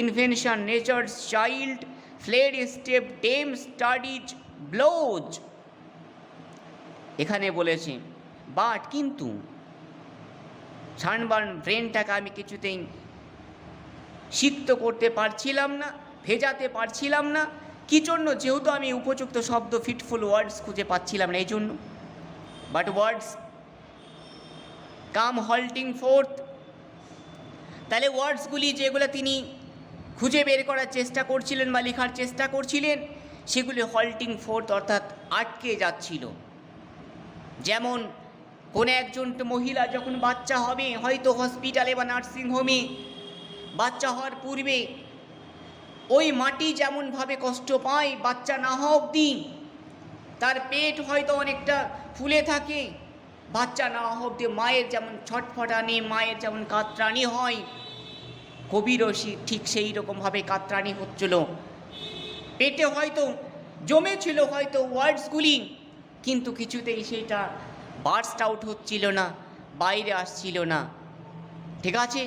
Speaker 1: invention nature's child, fled step dame studied blows। এখানে বলেছি বাট, কিন্তু সানবার্ন ব্রেনটাকে আমি কিছুতেই সিক্ত করতে পারছিলাম না, ভেজাতে পারছিলাম না। কী জন্য? যেহেতু আমি উপযুক্ত শব্দ, ফিটফুল ওয়ার্ডস খুঁজে পাচ্ছিলাম না, এই জন্য। But words came halting forth, তাহলে ওয়ার্ডসগুলি যেগুলো তিনি খুঁজে বের করার চেষ্টা করছিলেন বা লেখার চেষ্টা করছিলেন, সেগুলি হল্টিং ফোর্থ অর্থাৎ আটকে যাচ্ছিল। যেমন কোনো একজন মহিলা যখন বাচ্চা হবে, হয়তো হসপিটালে বা নার্সিংহোমে বাচ্চা হওয়ার পূর্বে ওই মাটি যেমনভাবে কষ্ট পায় বাচ্চা না হওয়া অবধি, তার পেট হয়তো অনেকটা ফুলে থাকে, বাচ্চা না হওয়া অবধি মায়ের যেমন ছটফটানি, মায়ের যেমন কাতরানি হয়, কবিরও ঠিক সেই রকমভাবে কাতরানি হচ্ছিল। পেটে হয়তো জমেছিল হয়তো ওয়ার্ডসগুলি, কিন্তু কিছুতেই সেইটা বার্স্ট আউট হচ্ছিল না, বাইরে আসছিল না। ঠিক আছে,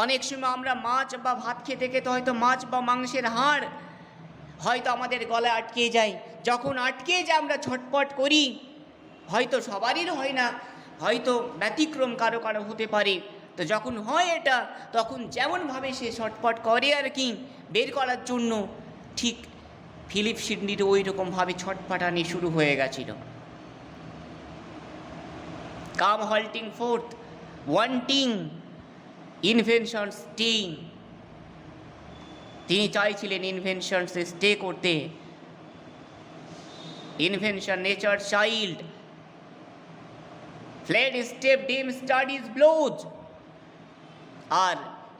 Speaker 1: অনেক সময় আমরা মাছ বা ভাত খেতে খেতে হয়তো মাছ বা মাংসের হাড় হয়তো আমাদের গলায় আটকে যায়। যখন আটকে যায় আমরা ছটপট করি, হয়তো সবারই হয় না, হয়তো ব্যতিক্রম কারো কারো হতে পারে। তো যখন হয় এটা, তখন যেমনভাবে সে ছটপট করে আর কি বের করার জন্য, ঠিক ফিলিপ সিডনির ওই রকমভাবে ছটপটানি শুরু হয়ে গেছিল। Came halting forth, wanting invention stay, তিনি চাইছিলেন ইনভেনশন স্টে করতে। Invention nature child, fled step dame study's blows. আর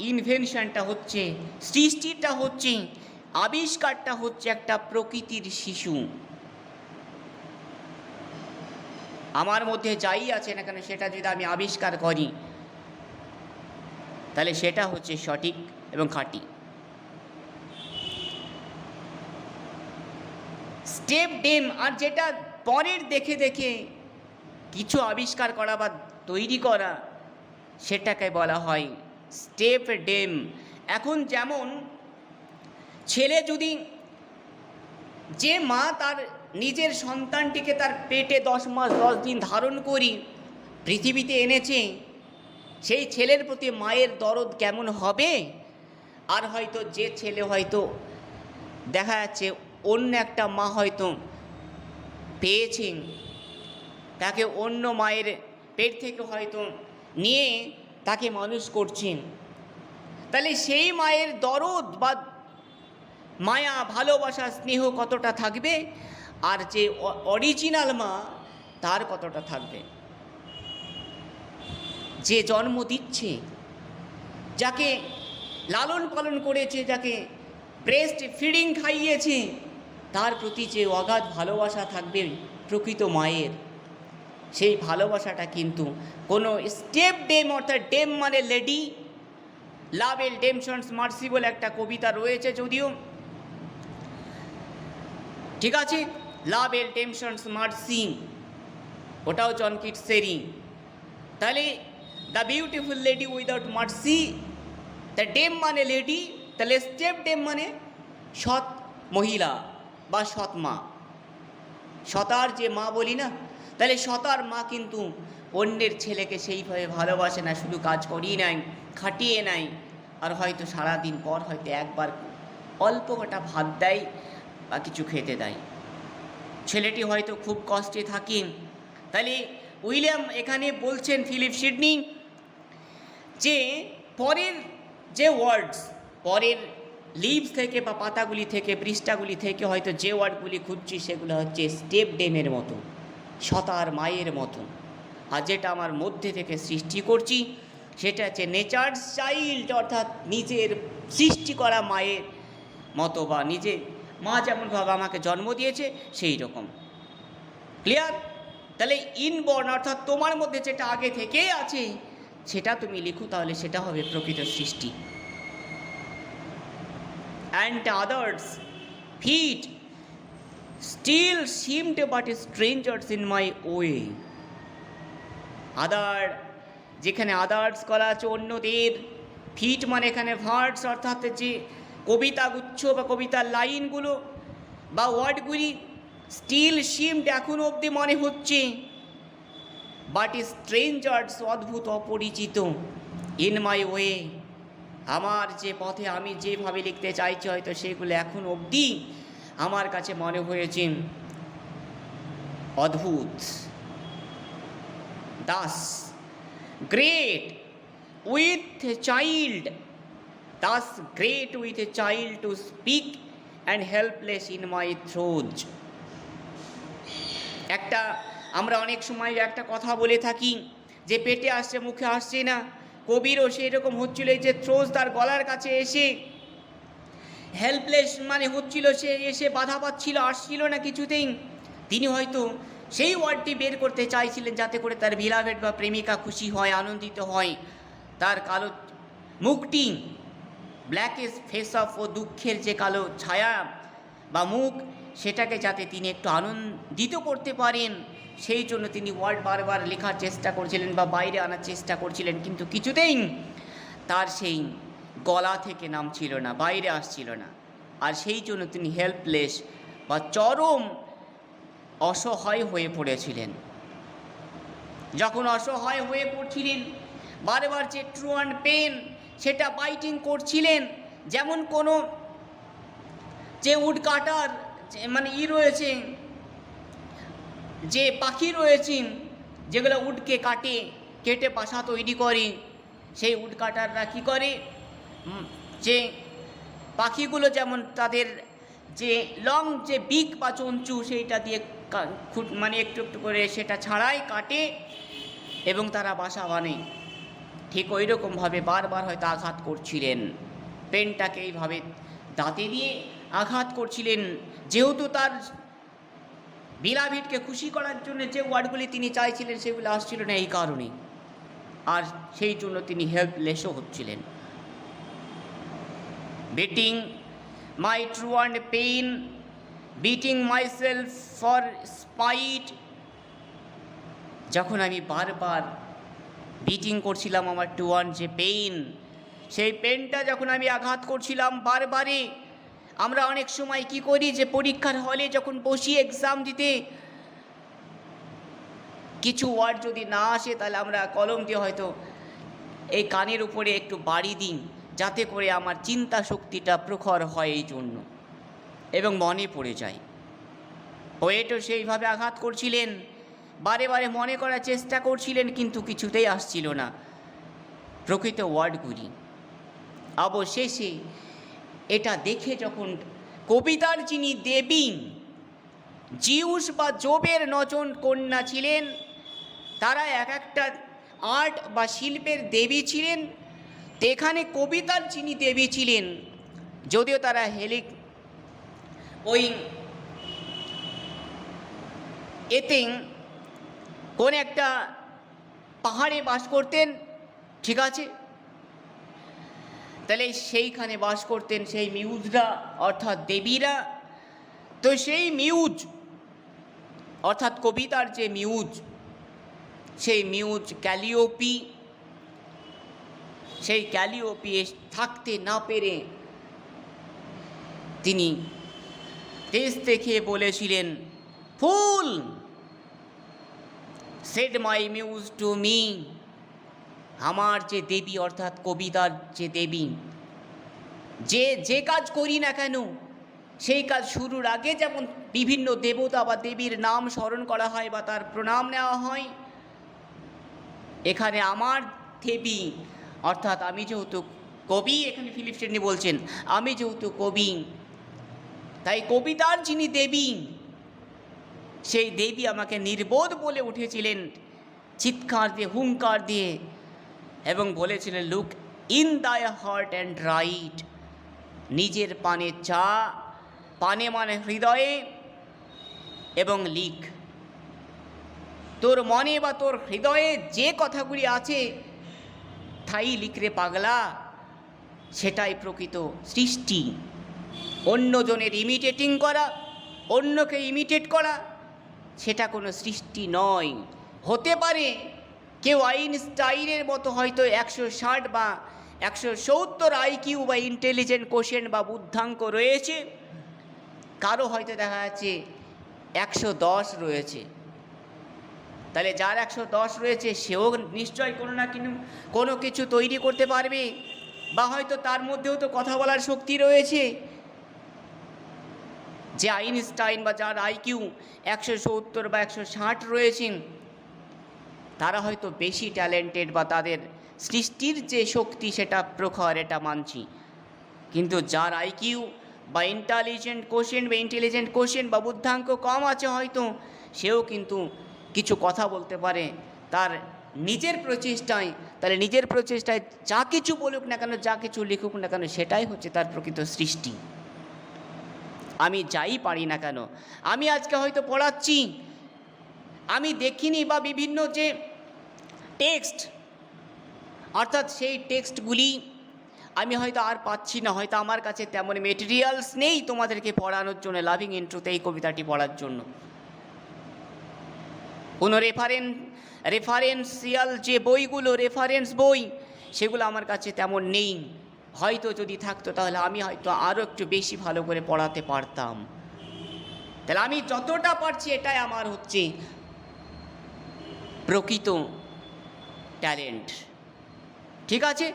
Speaker 1: ইনভেনশনটা হচ্ছে, সৃষ্টিটা হচ্ছে, আবিষ্কারটা হচ্ছে একটা প্রকৃতির শিশু। আমার মধ্যে যাই আছে না কেন, সেটা যদি আমি আবিষ্কার করি, তাহলে সেটা হচ্ছে সঠিক এবং খাঁটি। স্টেপ ডেম, আর যেটা পরের দেখে দেখে কিছু আবিষ্কার করা বা তৈরি করা, সেটাকে বলা হয় স্টেপ ডেম। এখন যেমন ছেলে যদি, যে মা তার নিজের সন্তানটিকে তার পেটে 10 মাস 10 দিন ধারণ করি পৃথিবীতে এনেছে, সেই ছেলের প্রতি মায়ের দরদ কেমন হবে। আর হয়তো যে ছেলে হয়তো দেখা যাচ্ছে অন্য একটা মা হয়তো পেয়েছেন, তাকে অন্য মায়ের পেট থেকে হয়তো নিয়ে তাকে মানুষ করছেন, তাহলে সেই মায়ের দরদ বা মায়া, ভালোবাসা, স্নেহ কতটা থাকবে, আর যে অরিজিনাল মা তার কতটা থাকবে। যে জন্ম দিচ্ছে, যাকে লালন পালন করেছে, যাকে ব্রেস্ট ফিডিং খাইয়েছে, তার প্রতি যে অগাধ ভালোবাসা থাকবে প্রকৃত মায়ের, সেই ভালোবাসাটা কিন্তু কোনো স্টেপ ডেম, অর্থাৎ ডেম মানে লেডি, লাভ এল ডেমশনস মার্সি বলে একটা কবিতা রয়েছে, যদিও ঠিক আছে, লাভ এল ডেমশনস মার্সি, ওটাও জন কিটসেরই। তাহলে the beautiful lady without mercy, the dame মানে লেডি, তাহলে স্টেপ ডেম মানে সৎ মহিলা বা সৎ মা। সতার যে মা বলি না, তাহলে সতার মা কিন্তু অন্যের ছেলেকে সেইভাবে ভালোবাসে না, শুধু কাজ করিয়ে নেয়, খাটিয়ে নেয়, আর হয়তো সারাদিন পর হয়তো একবার অল্প কটা ভাত দেয় বা কিছু খেতে দেয়। ছেলেটি হয়তো খুব কষ্টে থাকেন। তাহলে উইলিয়াম এখানে বলছেন, ফিলিপ সিডনি, যে পরের যে ওয়ার্ডস, পরের লিভস থেকে বা পাতাগুলি থেকে, পৃষ্ঠাগুলি থেকে হয়তো যে ওয়ার্ডগুলি খুঁজছি সেগুলো হচ্ছে স্টেপ ডেমের মতো, সতার মায়ের মতো। আর যেটা আমার মধ্যে থেকে সৃষ্টি করছি সেটা হচ্ছে নেচার্স চাইল্ড, অর্থাৎ নিজের সৃষ্টি করা মায়ের মতো, বা নিজে মা যেমনভাবে আমাকে জন্ম দিয়েছে সেই রকম। ক্লিয়ার? তাহলে ইনবর্ন অর্থাৎ তোমার মধ্যে যেটা আগে থেকেই আছে সেটা তুমি লিখো, তাহলে সেটা হবে প্রকৃত সৃষ্টি। And others' feet still seemed but strangers in my way. আদার, যেখানে আদার্স করা আছে অন্যদের, ফিট মানে এখানে ভার্ডস অর্থাৎ যে কবিতাগুচ্ছ বা কবিতার লাইনগুলো বা ওয়ার্ডগুলি, স্টিল সিমড এখন অবধি মনে হচ্ছে, বাট স্ট্রেঞ্জার্স অদ্ভুত অপরিচিত, ইন মাই ওয়ে আমার যে পথে আমি যেভাবে লিখতে চাইছি হয়তো সেগুলো এখন অবধি আমার কাছে মনে হয়েছে অদ্ভুত। Das great with a child, Das great with a child to speak and helpless in my throws. একটা আমরা অনেক সময় একটা কথা বলে থাকি যে পেটে আসছে মুখে আসছে না, কবিরও সেই রকম হচ্ছিল, এই যে থ্রোজ তার গলার কাছে এসে, হেল্পলেস মানে হচ্ছিল সে এসে বাধা পাচ্ছিল, আসছিল না কিছুতেই। তিনি হয়তো সেই ওয়ার্ডটি বের করতে চাইছিলেন যাতে করে তার বিলাভেড বা প্রেমিকা খুশি হয়, আনন্দিত হয়, তার কালো মুখটি, ব্ল্যাকেস ফেস অফ, ও দুঃখের যে কালো ছায়া বা মুখ, সেটাকে যাতে তিনি একটু আনন্দিত করতে পারেন, সেই জন্য তিনি ওয়ার্ড বারবার লেখার চেষ্টা করছিলেন বা বাইরে আনার চেষ্টা করছিলেন, কিন্তু কিছুতেই তার সেই গলা থেকে নামছিল না, বাইরে আসছিল না। আর সেই জন্য তিনি হেল্পলেস বা চরম অসহায় হয়ে পড়েছিলেন। যখন অসহায় হয়ে পড়ছিলেন, বারবার যে ট্রু অ্যান্ড পেন সেটা বাইটিং করছিলেন, যেমন কোনো যে উড কাটার মানে রয়েছে, যে পাখি রয়েছেন যেগুলো উডকে কেটে বাসা তৈরি করে, সেই উড কাটাররা কী করে, যে পাখিগুলো যেমন তাদের যে লং যে বিক বা চঞ্চু সেইটা দিয়ে মানে একটু একটু করে সেটা ছাড়াই কাটে এবং তারা বাসা বানায়, ঠিক ওই রকমভাবে বারবার হয়তো আঘাত করছিলেন, পেনটাকে এইভাবে দাঁতে দিয়ে আঘাত করছিলেন, যেহেতু তার বিলাভিডকে খুশি করার জন্য যে ওয়ার্ডগুলি তিনি চাইছিলেন সেগুলো আসছিল না এই কারণে, আর সেই জন্য তিনি হেল্পলেসও হচ্ছিলেন। Biting my truant pen, beating myself for spite, যখন আমি বারবার বিটিং করছিলাম আমার ট্রু অ্যান্ড যে পেইন, সেই পেনটা যখন আমি আঘাত করছিলাম বারবারে। আমরা অনেক সময় কি করি যে পরীক্ষার হলে যখন বসি এক্সাম দিতে, কিছু ওয়ার্ড যদি না আসে তাহলে আমরা কলম দিয়ে হয়তো এই কানের উপরে একটু বাড়ি দিই যাতে করে আমার চিন্তা শক্তিটা প্রখর হয় এই জন্য, এবং মনে পড়ে যায়। পোয়েটও সেইভাবে আঘাত করছিলেন, বারে বারে মনে করার চেষ্টা করছিলেন, কিন্তু কিছুতেই আসছিল না প্রকৃত ওয়ার্ডগুলি। অবশেষে এটা দেখে যখন কবিতার যিনি দেবী জিউস বা জোবের 9 জন কন্যা ছিলেন, তারা এক একটা আর্ট বা শিল্পের দেবী ছিলেন, তো এখানে কবিতার যিনি দেবী ছিলেন, যদিও তারা ওই এতে কোন একটা পাহাড়ে বাস করতেন, ঠিক আছে, তাহলে সেইখানে বাস করতেন সেই মিউজরা অর্থাৎ দেবীরা। তো সেই মিউজ অর্থাৎ কবিতার যে মিউজ, সেই মিউজ ক্যালিওপি, সেই ক্যালিওপি থাকতে না পেরে তিনি তেজ দেখে বলেছিলেন, ফুল said my muse to me, আমার যে দেবী অর্থাৎ কবিতার যে দেবী, যে কাজ করি না কেন সেই কাজ শুরুর আগে যেমন বিভিন্ন দেবতা বা দেবীর নাম স্মরণ করা হয় বা তার প্রণাম নেওয়া হয়, এখানে আমার দেবী অর্থাৎ আমি যেহেতু কবি, এখানে ফিলিপ সিডনি বলছেন আমি যেহেতু কবি, তাই কবিতার যিনি দেবী সেই দেবী আমাকে নির্বোধ বলে উঠেছিলেন চিৎকার দিয়ে, হুঙ্কার দিয়ে, এবং বলেছিলেন লুক ইন দাই হার্ট অ্যান্ড রাইট, নিজের পানে চা, পানে মানে হৃদয়ে, এবং লিখ, তোর মনে বা তোর হৃদয়ে যে কথাগুলি আছে তাই লিখরে পাগলা, সেটাই প্রকৃত সৃষ্টি। অন্যজনের ইমিটেটিং করা, অন্যকে ইমিটেট করা, সেটা কোনো সৃষ্টি নয়। হতে পারে কেউ আইনস্টাইনের মতো হয়তো 160 বা 170 আইকিউ বা ইন্টেলিজেন্ট কোশেন্ট বা বুদ্ধাঙ্ক রয়েছে, কারো হয়তো দেখা যাচ্ছে 110 রয়েছে। তাহলে যার 110 রয়েছে সেও নিশ্চয় কোনো কিছু তৈরি করতে পারবে, বা হয়তো তার মধ্যেও তো কথা বলার শক্তি রয়েছে। যে আইনস্টাইন বা যার আইকিউ 170 বা 160 রয়েছেন তারা হয়তো বেশি ট্যালেন্টেড বা তাদের সৃষ্টির যে শক্তি সেটা প্রখর, এটা মানছি। কিন্তু যার আইকিউ বা ইন্টেলিজেন্ট কোশেন্ট বা বুদ্ধাঙ্ক কম আছে হয়তো, সেও কিন্তু কিছু কথা বলতে পারে তার নিজের প্রচেষ্টায়। তাহলে নিজের প্রচেষ্টায় যা কিছু বলুক না কেন, যা কিছু লিখুক না কেন, সেটাই হচ্ছে তার প্রকৃত সৃষ্টি। আমি যাই পারি না কেন, আমি আজকে হয়তো পড়াচ্ছি, আমি দেখিনি বা বিভিন্ন যে টেক্সট অর্থাৎ সেই টেক্সটগুলি আমি হয়তো আর পাচ্ছি না, হয়তো আমার কাছে তেমন মেটেরিয়ালস নেই তোমাদেরকে পড়ানোর জন্য, লাভিং ইন ট্রুথ এই কবিতাটি পড়ার জন্য। কোনো রেফারেন্সিয়াল যে বইগুলো, রেফারেন্স বই, সেগুলো আমার কাছে তেমন নেই। হয়তো যদি থাকতো তাহলে আমি হয়তো আরও একটু বেশি ভালো করে পড়াতে পারতাম। তাহলে আমি যতটা পারছি এটাই আমার হচ্ছে প্রকৃত ট্যালেন্ট। ঠিক আছে,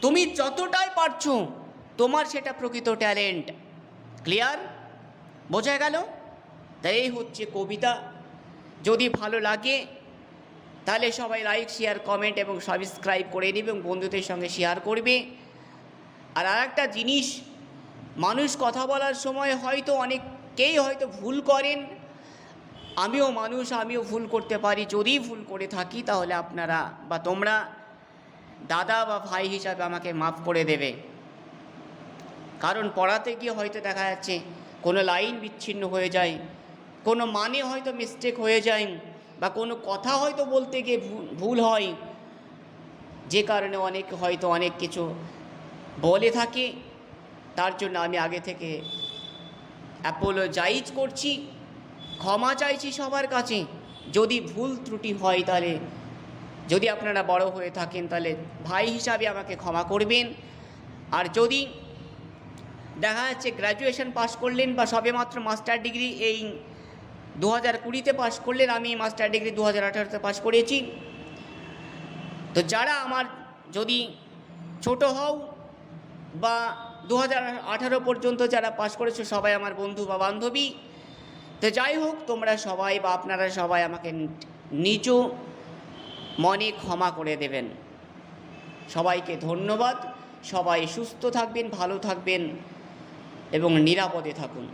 Speaker 1: তুমি যতটাই পারছো তোমার সেটা প্রকৃত ট্যালেন্ট। ক্লিয়ার? বোঝা গেল? তাই এই হচ্ছে কবিতা। যদি ভালো লাগে তাহলে সবাই লাইক, শেয়ার, কমেন্ট এবং সাবস্ক্রাইব করে নেবে এবং বন্ধুদের সঙ্গে শেয়ার করবে। আর একটা জিনিস, মানুষ কথা বলার সময় হয়তো অনেকেই হয়তো ভুল করেন, আমিও মানুষ, আমিও ভুল করতে পারি। যদি ভুল করে থাকি তাহলে আপনারা বা তোমরা দাদা বা ভাই হিসাবে আমাকে মাফ করে দেবে। কারণ পড়াতে গিয়ে হয়তো দেখা যাচ্ছে কোনো লাইন বিচ্ছিন্ন হয়ে যায়, কোনো মানে হয়তো মিস্টেক হয়ে যায়, বা কোনো কথা হয়তো বলতে গিয়ে ভুল হয়, যে কারণে অনেকে হয়তো অনেক কিছু বলে থাকে। তার জন্য আমি আগে থেকে অ্যাপোলোজাইজ করছি, ক্ষমা চাইছি সবার কাছে। যদি ভুল ত্রুটি হয় তাহলে, যদি আপনারা বড় হয়ে থাকেন তাহলে ভাই হিসাবে আমাকে ক্ষমা করবেন। আর যদি দেখা যাচ্ছে গ্র্যাজুয়েশন পাস করলেন বা সবেমাত্র মাস্টার ডিগ্রি এই 2020-তে পাস করলেন, আমি মাস্টার ডিগ্রি 2018-তে পাস করেছি, তো যারা আমার যদি ছোট হও বা 2018 পর্যন্ত যারা পাস করেছো সবাই আমার বন্ধু বা বান্ধবী, তো যাই হোক তোমরা সবাই বা আপনারা সবাই আমাকে নিজ মনে ক্ষমা করে দেবেন। সবাইকে ধন্যবাদ। সবাই সুস্থ থাকবেন, ভালো থাকবেন এবং নিরাপদে থাকুন।